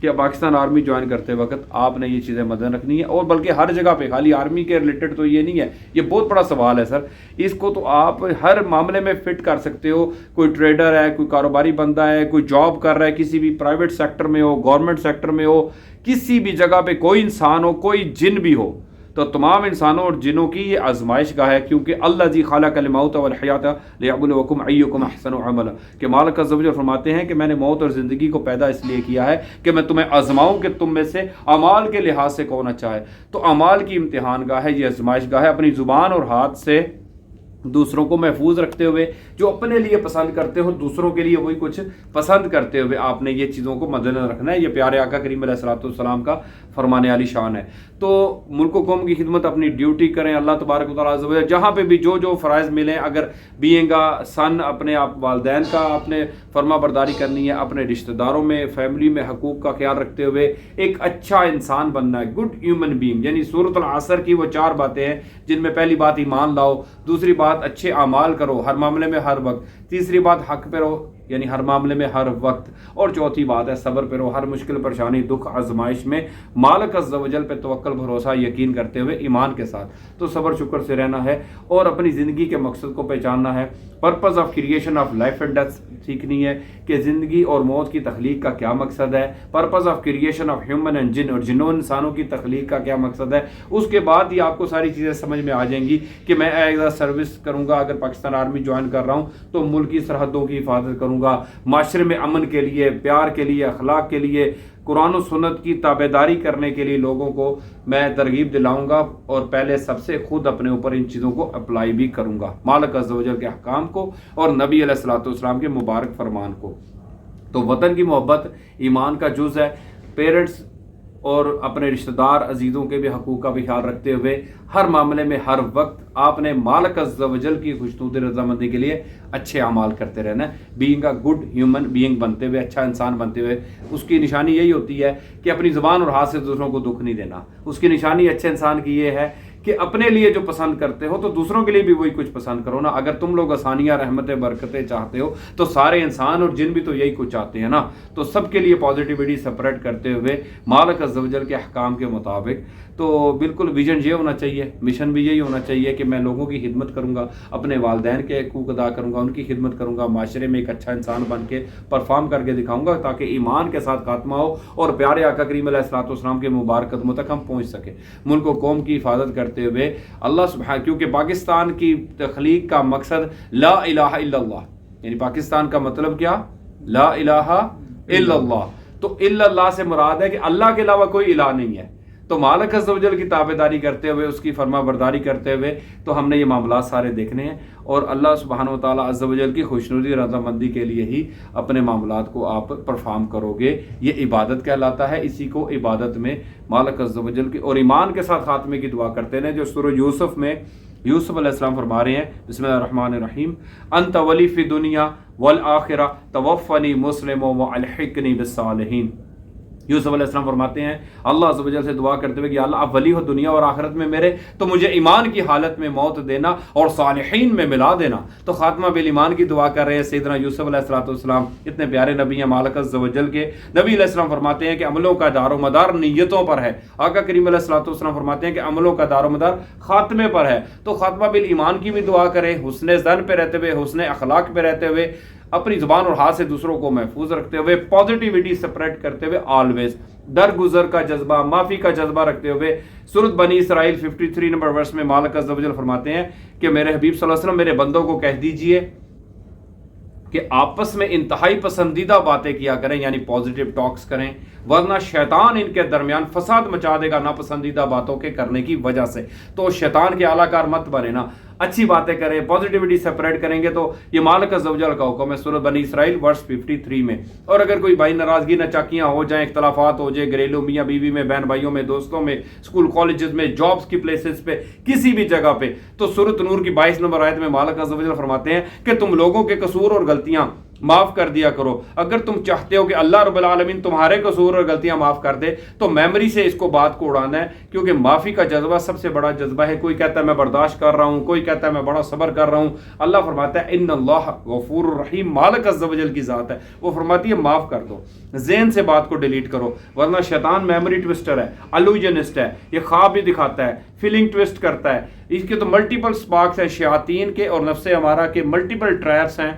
کہ Pakistan army join کرتے وقت آپ نے یہ چیزیں مدن رکھنی ہے، اور بلکہ ہر جگہ پہ، خالی آرمی کے ریلیٹڈ تو یہ نہیں ہے، یہ بہت بڑا سوال ہے سر، اس کو تو آپ ہر معاملے میں فٹ کر سکتے ہو. کوئی ٹریڈر ہے، کوئی کاروباری بندہ ہے، کوئی جاب کر رہا ہے کسی بھی پرائیویٹ سیکٹر میں ہو، گورنمنٹ سیکٹر میں ہو، کسی بھی جگہ پہ کوئی انسان ہو، کوئی جن بھی ہو، تو تمام انسانوں اور جنوں کی یہ آزمائش گاہ ہے، کیونکہ اللہ جی خالق الموت والحیات لیبلوکم ایکم احسن عملا، کہ مالک عز و جل فرماتے ہیں کہ میں نے موت اور زندگی کو پیدا اس لیے کیا ہے کہ میں تمہیں آزماؤں کہ تم میں سے اعمال کے لحاظ سے کون اچھا ہے. تو اعمال کی امتحان گاہ ہے، یہ آزمائش گاہ ہے. اپنی زبان اور ہاتھ سے دوسروں کو محفوظ رکھتے ہوئے، جو اپنے لیے پسند کرتے ہو دوسروں کے لیے وہی کچھ پسند کرتے ہوئے آپ نے یہ چیزوں کو مد نظر رکھنا ہے. یہ پیارے آقا کریم علیہ الصلوۃ والسلام کا فرمانے علی شان ہے. تو ملک و قوم کی خدمت اپنی ڈیوٹی کریں. اللہ تبارک و تعالیٰ عز و جل جہاں پہ بھی جو فرائض ملیں، اگر بینگ سن اپنے آپ والدین کا اپنے فرما برداری کرنی ہے، اپنے رشتہ داروں میں، فیملی میں حقوق کا خیال رکھتے ہوئے ایک اچھا انسان بننا ہے، گڈ ہیومن بینگ. یعنی سورۃ العصر کی وہ 4 باتیں ہیں جن میں پہلی بات ایمان لاؤ، دوسری بات اچھے اعمال کرو ہر معاملے میں ہر وقت، تیسری بات حق پہ رہو یعنی ہر معاملے میں ہر وقت، اور چوتھی بات ہے صبر پہ رہو ہر مشکل پریشانی دکھ آزمائش میں مالک عز و جل پہ توکل بھروسہ یقین کرتے ہوئے ایمان کے ساتھ. تو صبر شکر سے رہنا ہے اور اپنی زندگی کے مقصد کو پہچاننا ہے. Purpose of creation of life and death سیکھنی ہے کہ زندگی اور موت کی تخلیق کا کیا مقصد ہے. Purpose of creation of human and جن، اور جنوں انسانوں کی تخلیق کا کیا مقصد ہے. اس کے بعد ہی آپ کو ساری چیزیں سمجھ میں آ جائیں گی کہ میں ایز اے سروس کروں گا. اگر پاکستان آرمی جوائن کر رہا ہوں تو ملکی سرحدوں کی حفاظت کروں گا، معاشرے میں امن کے لیے، پیار کے لیے، اخلاق کے لیے، قرآن و سنت کی تابعداری کرنے کے لیے لوگوں کو میں ترغیب دلاؤں گا، اور پہلے سب سے خود اپنے اوپر ان چیزوں کو اپلائی بھی کروں گا، مالک عز و جل کے احکام کو اور نبی علیہ الصلوۃ والسلام کے مبارک فرمان کو. تو وطن کی محبت ایمان کا جز ہے. پیرنٹس اور اپنے رشتہ دار عزیزوں کے بھی حقوق کا بھی خیال رکھتے ہوئے ہر معاملے میں ہر وقت آپ نے مالک عز و جل کی خوشنود رضامندی کے لیے اچھے اعمال کرتے رہنا ہے. Being a good human being بنتے ہوئے، اچھا انسان بنتے ہوئے، اس کی نشانی یہی ہوتی ہے کہ اپنی زبان اور ہاتھ سے دوسروں کو دکھ نہیں دینا. اس کی نشانی اچھے انسان کی یہ ہے کہ اپنے لیے جو پسند کرتے ہو تو دوسروں کے لیے بھی وہی کچھ پسند کرو نا. اگر تم لوگ آسانیاں، رحمتیں، برکتیں چاہتے ہو تو سارے انسان اور جن بھی تو یہی کچھ چاہتے ہیں نا. تو سب کے لیے پازیٹیوٹی سپریٹ کرتے ہوئے مالک عز و جل کے احکام کے مطابق. تو بالکل ویژن یہ ہونا چاہیے، مشن بھی یہی ہونا چاہیے کہ میں لوگوں کی خدمت کروں گا، اپنے والدین کے حقوق ادا کروں گا، ان کی خدمت کروں گا، معاشرے میں ایک اچھا انسان بن کے پرفارم کر کے دکھاؤں گا تاکہ ایمان کے ساتھ خاتمہ ہو اور پیارے آقا کریم علیہ الصلوۃ والسلام کے مبارک قدموں تک ہم پہنچ سکیں. ملک و قوم کی حفاظت کرتے ہوئے اللہ سبحانہ، کیونکہ پاکستان کی تخلیق کا مقصد لا الہ الا اللہ، یعنی پاکستان کا مطلب کیا؟ لا الہ الا اللہ. تو الا اللہ سے مراد ہے کہ اللہ کے علاوہ کوئی الہ نہیں ہے. تو مالک عز و جل کی تابعداری کرتے ہوئے، اس کی فرما برداری کرتے ہوئے تو ہم نے یہ معاملات سارے دیکھنے ہیں، اور اللہ سبحانہ و تعالیٰ عز و جل کی خوشنودی رضامندی کے لیے ہی اپنے معاملات کو آپ پرفارم کرو گے. یہ عبادت کہلاتا ہے. اسی کو عبادت میں مالک عز و جل کی اور ایمان کے ساتھ خاتمے کی دعا کرتے ہیں، جو سورہ یوسف میں یوسف علیہ السلام فرما رہے ہیں. بسم اللہ الرحمن الرحیم. انت ولی فی دنیا والآخرہ توفنی مسلم والحقنی بالصالحین. یوسف علیہ السلام فرماتے ہیں اللہ عز و جل سے دعا کرتے ہوئے کہ اللہ آپ ولی ہو دنیا اور آخرت میں میرے، تو مجھے ایمان کی حالت میں موت دینا اور صالحین میں ملا دینا. تو خاتمہ بالایمان کی دعا کر رہے ہیں سیدنا یوسف علیہ الصلوۃ والسلام. اتنے پیارے نبی ہیں مالک عز و جل کے. نبی علیہ السلام فرماتے ہیں کہ عملوں کا دار و مدار نیتوں پر ہے. آقا کریم علیہ الصلوۃ والسلام فرماتے ہیں کہ عملوں کا دار و مدار خاتمے پر ہے. تو خاتمہ بالایمان کی بھی دعا کریں، حسن ظن پہ رہتے ہوئے، حسن اخلاق پہ رہتے ہوئے، اپنی زبان اور ہاتھ سے دوسروں کو محفوظ رکھتے ہوئے، پازیٹیوٹی سپریٹ کرتے ہوئے، آلویز درگزر کا جذبہ، معافی کا جذبہ رکھتے ہوئے. سورۃ بنی اسرائیل 53 نمبر ورس میں مالک عز و جل فرماتے ہیں کہ میرے حبیب صلی اللہ علیہ وسلم میرے بندوں کو کہہ دیجئے کہ آپس میں انتہائی پسندیدہ باتیں کیا کریں، یعنی پازیٹیو ٹاکس کریں، ورنہ شیطان ان کے درمیان فساد مچا دے گا ناپسندیدہ باتوں کے کرنے کی وجہ سے. تو شیطان کے اعلیٰ کار مت بنے نا، اچھی باتیں کریں، پازیٹیوٹی سپریٹ کریں گے. تو یہ مالک عز و جل کا حکم ہے سورۃ بنی اسرائیل ورس 53 میں. اور اگر کوئی بھائی ناراضگی، ناچاکیاں ہو جائیں، اختلافات ہو جائیں، گھریلو میاں بیوی میں، بہن بھائیوں میں، دوستوں میں، اسکول کالجز میں، جابس کی پلیسز پہ، کسی بھی جگہ پہ، تو سورۃ نور کی 22 نمبر آیت میں مالک عز و جل فرماتے ہیں کہ تم لوگوں کے قصور اور غلطیاں معاف کر دیا کرو. اگر تم چاہتے ہو کہ اللہ رب العالمین تمہارے قصور اور غلطیاں معاف کر دے تو میموری سے اس کو بات کو اڑانا ہے, کیونکہ معافی کا جذبہ سب سے بڑا جذبہ ہے. کوئی کہتا ہے میں برداشت کر رہا ہوں, کوئی کہتا ہے میں بڑا صبر کر رہا ہوں. اللہ فرماتا ہے ان اللہ غفور الرحیم, مالک عز و جل کی ذات ہے, وہ فرماتی ہے معاف کر دو. ذہن سے بات کو ڈیلیٹ کرو, ورنہ شیطان میموری ٹوسٹر ہے, الوجنسٹ ہے, یہ خواب بھی دکھاتا ہے, فیلنگ ٹوسٹ کرتا ہے. اس کے تو ملٹیپل سپارکس ہیں شیاطین کے اور نفس امارہ کے, ملٹیپل ٹریپس ہیں.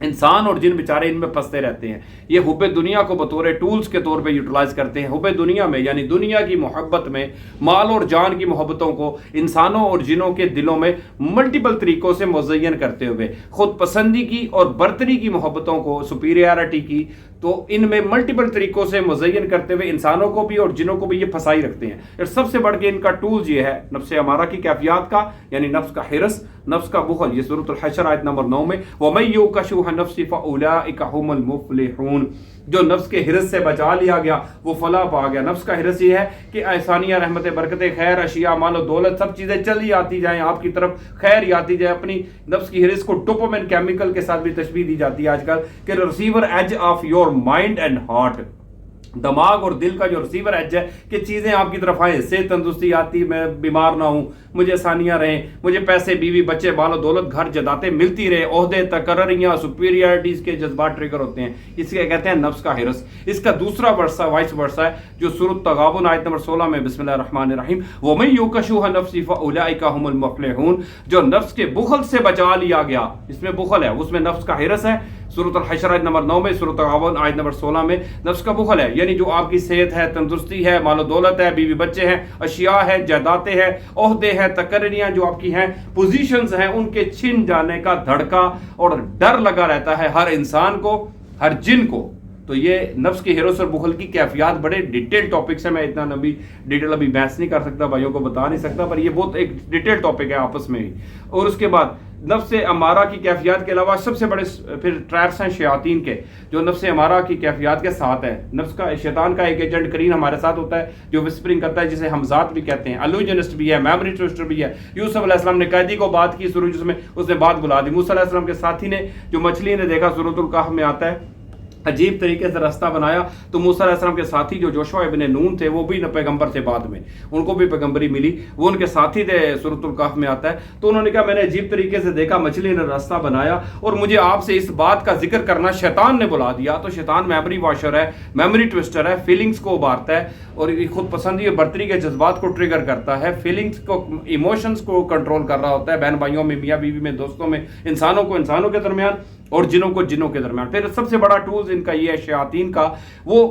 انسان اور جن بیچارے ان میں پھنستے رہتے ہیں. یہ حب دنیا کو بطور ٹولز کے طور پہ یوٹیلائز کرتے ہیں. حب دنیا میں یعنی دنیا کی محبت میں, مال اور جان کی محبتوں کو انسانوں اور جنوں کے دلوں میں ملٹیپل طریقوں سے مزین کرتے ہوئے, خود پسندی کی اور برتری کی محبتوں کو, سپیریارٹی کی, تو ان میں ملٹیپل طریقوں سے مزین کرتے ہوئے انسانوں کو بھی اور جنوں کو بھی یہ پھنسائی رکھتے ہیں. اور سب سے بڑھ کے ان کا ٹولز یہ ہے نفس امارہ کی کیفیات کا, یعنی نفس کا حرص, نفس کا بخل. یہ سورۃ الحشر آیت نمبر 9 میں وَمَن یُوقَ شُحَّ النَّفْسِ فَأُولَٰئِکَ هُمُ الْمُفْلِحُونَ, جو نفس کے حرص سے بچا لیا گیا وہ فلاح پا گیا. نفس کا حرص یہ ہے کہ احسانیہ, رحمت, برکت, خیر, اشیاء, مال و دولت, سب چیزیں چلی آتی جائیں آپ کی طرف, خیر ہی آتی جائے. اپنی نفس کی حرص کو ڈوپامین کیمیکل کے ساتھ بھی تشبیہ دی جاتی ہے آج کل کہ receiver edge of your mind and heart, دماغ اور دل کا جو ریسیور ایج ہے کہ چیزیں آپ کی طرف آئیں, سے تندرستی آتی, میں بیمار نہ ہوں, مجھے آسانیاں رہیں, مجھے پیسے, بیوی, بچے, بال و دولت, گھر جداتیں ملتی رہے, عہدے, تقرریاں, سپیریارٹیز کے جذبات ٹریگر ہوتے ہیں. اس کے کہتے ہیں نفس کا حرص. اس کا دوسرا ورثہ وائس ورثہ ہے جو سورۃ تغابن آیت نمبر 16 میں بسم اللہ الرحمن الرحیم وَمَن یُوقَ شُحَّ النَّفْسِ فَأُولَٰئِکَ هُمُ الْمُفْلِحُونَ, جو نفس کے بخل سے بچا لیا گیا. اس میں بخل ہے, اس میں نفس کا حرص ہے. سورۃ الحشر آیت نمبر 9 میں, سورۃ تغابن آیت نمبر 16 میں نفس کا بخل ہے, یعنی جو آپ کی صحت ہے, تندرستی ہے, مال و دولت ہے, بیوی بچے ہیں, اشیاء ہے, جائیدادیں ہیں, عہدے ہیں, تقرریاں جو آپ کی ہیں, پوزیشنز ہیں, ان کے چھن جانے کا دھڑکا اور ڈر لگا رہتا ہے ہر انسان کو, ہر جن کو. تو یہ نفس کے حرص اور بخل کی کیفیات بڑے ڈیٹیل ٹاپکس ہیں. میں اتنا ڈیٹیل ابھی بحث نہیں کر سکتا, بھائیوں کو بتا نہیں سکتا, پر یہ بہت ایک ڈیٹیل ٹاپک ہے آپس میں ہی. اور اس کے بعد نفس امارہ کی کیفیات کے علاوہ سب سے بڑے پھر ٹریپس ہیں شیاطین کے, جو نفس امارہ کی کیفیات کے ساتھ ہیں. نفس کا, شیطان کا ایک ایجنٹ کرین ہمارے ساتھ ہوتا ہے جو وسپرنگ کرتا ہے, جسے حمزات بھی کہتے ہیں, الوجنسٹ بھی ہے, میموری ٹوسٹر بھی ہے. یوسف علیہ السلام نے قیدی کو بات کی سورج میں, اس نے بات بلا دی. موسیٰ علیہ السلام کے ساتھی نے جو مچھلی نے دیکھا, سورۃ الکہف میں آتا ہے, عجیب طریقے سے راستہ بنایا, تو موسیٰ علیہ السلام کے ساتھی جو جوشوا ابن نون تھے وہ بھی پیغمبر تھے, بعد میں ان کو بھی پیغمبری ملی, وہ ان کے ساتھی تھے, سورۃ الکہف میں آتا ہے. تو انہوں نے کہا میں نے عجیب طریقے سے دیکھا, مچھلی نے راستہ بنایا اور مجھے آپ سے اس بات کا ذکر کرنا شیطان نے بلا دیا. تو شیطان میموری واشر ہے, میموری ٹوسٹر ہے, فیلنگز کو ابھارتا ہے اور خود پسندی اور برتری کے جذبات کو ٹریگر کرتا ہے, فیلنگز کو, ایموشنز کو کنٹرول کر رہا ہوتا ہے, بہن بھائیوں میں, میاں بیوی میں, دوستوں میں, انسانوں کو انسانوں کے درمیان اور جنوں کو جنوں کے درمیان. پھر سب سے بڑا ٹولز ان کا یہ ہے شیاطین کا, وہ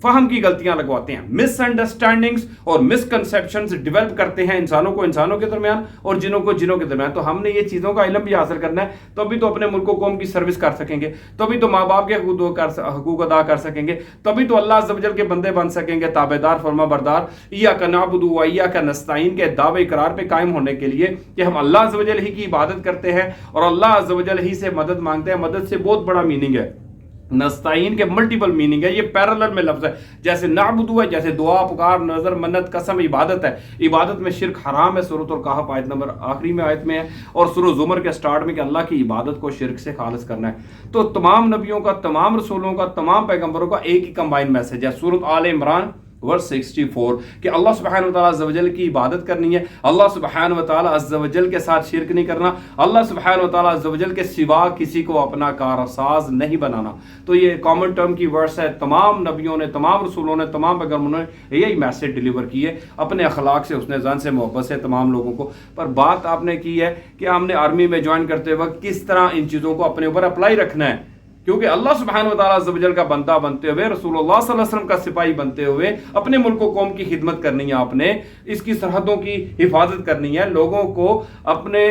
فہم کی غلطیاں لگواتے ہیں, مس انڈرسٹینڈنگز اور مسکنسیپشنز ڈیولپ کرتے ہیں انسانوں کو انسانوں کے درمیان اور جنوں کو جنوں کے درمیان. تو ہم نے یہ چیزوں کا علم بھی حاصل کرنا ہے, تبھی تو اپنے ملک و قوم کی سروس کر سکیں گے, تبھی تو ماں باپ کے حقوق ادا کر سکیں گے, تبھی تو اللہ عز و جل کے بندے بن سکیں گے, تابعدار, فرما بردار, ایاک نعبد و ایاک نستعین کے دعوے اقرار پہ قائم ہونے کے لیے کہ ہم اللہ عز و جل ہی کی عبادت کرتے ہیں اور اللہ عز و جل ہی سے مدد مانگتے ہیں. مدد سے بہت بڑا میننگ ہے, نستعین کے ملٹیپل میننگ ہے, یہ پیرلل میں لفظ ہے. جیسے نعبدو ہے, جیسے دعا, پکار, نظر, منت, قسم, عبادت ہے. عبادت میں شرک حرام ہے, سورۃ الکہف آیت نمبر آخری میں آیت میں ہے, اور سورۃ زمر کے سٹارٹ میں کہ اللہ کی عبادت کو شرک سے خالص کرنا ہے. تو تمام نبیوں کا, تمام رسولوں کا, تمام پیغمبروں کا ایک ہی کمبائن میسج ہے. سورۃ آل عمران ورس 64 کہ اللہ سبحانہ وتعالیٰ عز و جل کی عبادت کرنی ہے, اللہ سبحانہ وتعالیٰ عز و جل کے ساتھ شرک نہیں کرنا, اللہ سبحانہ وتعالیٰ عز و جل کے سوا کسی کو اپنا کارساز نہیں بنانا. تو یہ کامن ٹرم کی ورس ہے. تمام نبیوں نے, تمام رسولوں نے, تمام پیغمبروں نے یہی میسج ڈیلیور کی ہے, اپنے اخلاق سے, حسن ظن سے, محبت سے تمام لوگوں کو. پر بات آپ نے کی ہے کہ ہم نے آرمی میں جوائن کرتے وقت کس طرح ان چیزوں کو اپنے اوپر اپلائی رکھنا ہے, کیونکہ اللہ سبحانہ وتعالیٰ عز و جل کا بندہ بنتے ہوئے, رسول اللہ صلی اللہ علیہ وسلم کا سپاہی بنتے ہوئے اپنے ملک و قوم کی خدمت کرنی ہے, آپ نے اس کی سرحدوں کی حفاظت کرنی ہے, لوگوں کو اپنے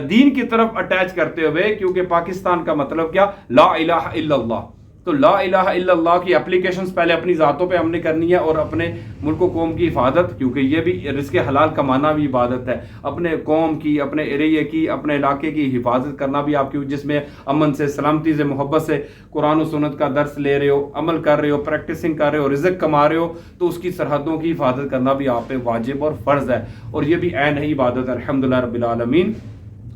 دین کی طرف اٹیچ کرتے ہوئے, کیونکہ پاکستان کا مطلب کیا, لا الہ الا اللہ. تو لا الہ الا اللہ کی اپلیکیشنز پہلے اپنی ذاتوں پہ ہم نے کرنی ہے اور اپنے ملک و قوم کی حفاظت, کیونکہ یہ بھی رزق حلال کمانا بھی عبادت ہے. اپنے قوم کی, اپنے ایریے کی, اپنے علاقے کی حفاظت کرنا بھی آپ کی, جس میں امن سے, سلامتی سے, محبت سے قرآن و سنت کا درس لے رہے ہو, عمل کر رہے ہو, پریکٹسنگ کر رہے ہو, رزق کما رہے ہو, تو اس کی سرحدوں کی حفاظت کرنا بھی آپ پہ واجب اور فرض ہے, اور یہ بھی عین ہے عبادت. الحمدللہ رب العالمین.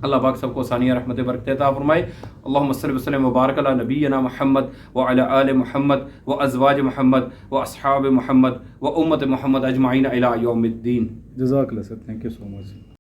اللہ پاک سب کو ثانیہ رحمت برکت عطا فرمائے. اللہم صلی وسلم وبارک علی نبینا محمد وعلی آل محمد وازواج محمد واصحاب محمد وامت محمد اجمعین الی یوم الدین. جزاک اللہ سر، تھینک یو سو مچ.